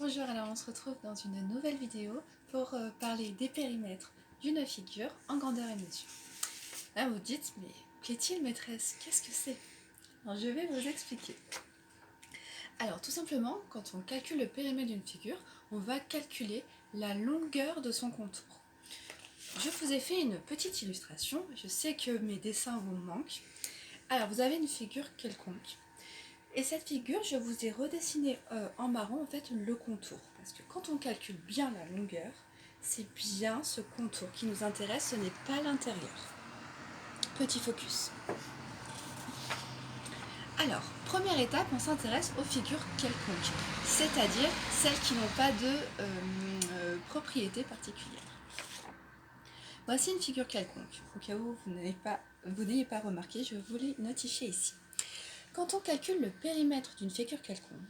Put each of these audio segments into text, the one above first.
Bonjour, alors on se retrouve dans une nouvelle vidéo pour parler des périmètres d'une figure en grandeur et mesure. Là vous dites, mais plaît-il maîtresse, qu'est-ce que c'est? Alors je vais vous expliquer. Alors tout simplement, quand on calcule le périmètre d'une figure, on va calculer la longueur de son contour. Je vous ai fait une petite illustration, je sais que mes dessins vous manquent. Alors vous avez une figure quelconque. Et cette figure, je vous ai redessiné en marron en fait le contour. Parce que quand on calcule bien la longueur, c'est bien ce contour qui nous intéresse, ce n'est pas l'intérieur. Petit focus. Alors, première étape, on s'intéresse aux figures quelconques, c'est-à-dire celles qui n'ont pas de propriété particulière. Voici une figure quelconque. Au cas où vous n'ayez pas remarqué, je vous l'ai notifié ici. Quand on calcule le périmètre d'une figure quelconque,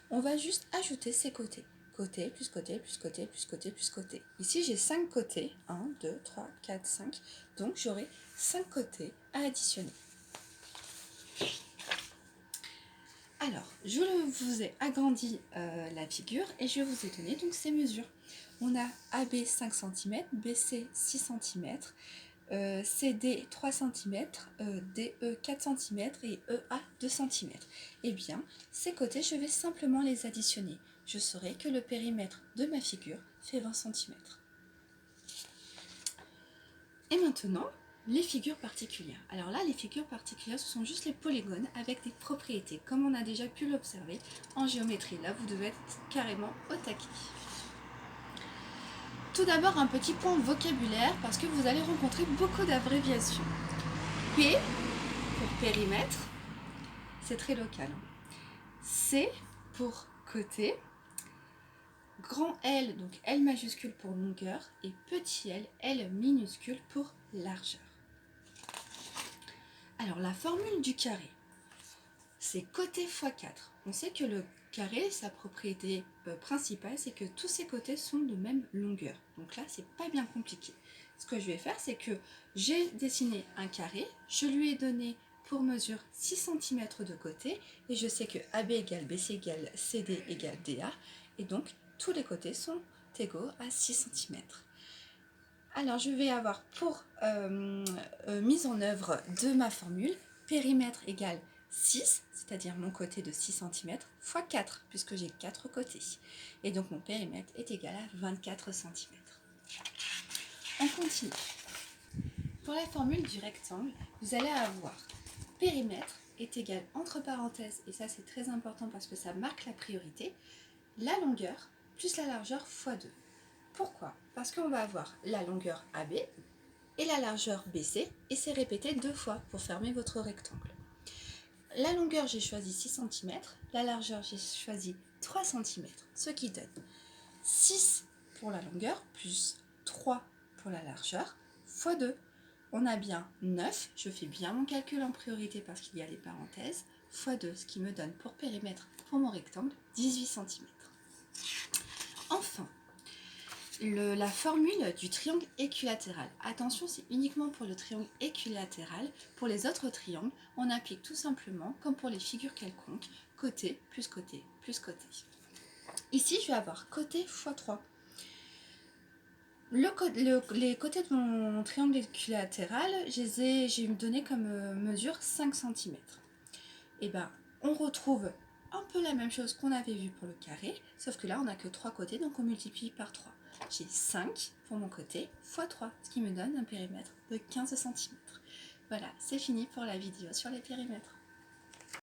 on va juste ajouter ses côtés. Côté, plus côté, plus côté, plus côté, plus côté. Ici, j'ai 5 côtés. 1, 2, 3, 4, 5. Donc, j'aurai 5 côtés à additionner. Alors, je vous ai agrandi la figure et je vous ai donné donc ces mesures. On a AB 5 cm, BC 6 cm, CD 3 cm, DE 4 cm et EA 2 cm. Eh bien, ces côtés, je vais simplement les additionner. Je saurai que le périmètre de ma figure fait 20 cm. Et maintenant, les figures particulières. Alors là, les figures particulières, ce sont juste les polygones avec des propriétés, comme on a déjà pu l'observer en géométrie. Là, vous devez être carrément au taquet. Tout d'abord, un petit point vocabulaire, parce que vous allez rencontrer beaucoup d'abréviations. P pour périmètre, c'est très local. C pour côté. Grand L, donc L majuscule pour longueur, et petit l, L minuscule pour largeur. Alors la formule du carré, c'est côté x 4. On sait que le carré, sa propriété principale, c'est que tous ses côtés sont de même longueur. Donc là, c'est pas bien compliqué. Ce que je vais faire, c'est que j'ai dessiné un carré, je lui ai donné pour mesure 6 cm de côté, et je sais que AB égale BC égale CD égale DA, et donc tous les côtés sont égaux à 6 cm. Alors je vais avoir pour mise en œuvre de ma formule, périmètre égale 6, c'est-à-dire mon côté de 6 cm, fois 4, puisque j'ai 4 côtés. Et donc mon périmètre est égal à 24 cm. On continue. Pour la formule du rectangle, vous allez avoir périmètre est égal, entre parenthèses, et ça c'est très important parce que ça marque la priorité, la longueur plus la largeur fois 2. Pourquoi? Parce qu'on va avoir la longueur AB et la largeur BC, et c'est répété 2 fois pour fermer votre rectangle. La longueur, j'ai choisi 6 cm, la largeur, j'ai choisi 3 cm, ce qui donne 6 pour la longueur, plus 3 pour la largeur, fois 2. On a bien 9, je fais bien mon calcul en priorité parce qu'il y a les parenthèses, fois 2, ce qui me donne pour périmètre, pour mon rectangle, 18 cm. Enfin, la formule du triangle équilatéral. Attention, c'est uniquement pour le triangle équilatéral. Pour les autres triangles, on applique tout simplement, comme pour les figures quelconques, côté plus côté plus côté. Ici, je vais avoir côté x 3. Les côtés de mon triangle équilatéral, j'ai donné comme mesure 5 cm. Et bien, on retrouve un peu la même chose qu'on avait vu pour le carré, sauf que là, on n'a que 3 côtés, donc on multiplie par 3. J'ai 5 pour mon côté fois 3, ce qui me donne un périmètre de 15 cm. Voilà, c'est fini pour la vidéo sur les périmètres.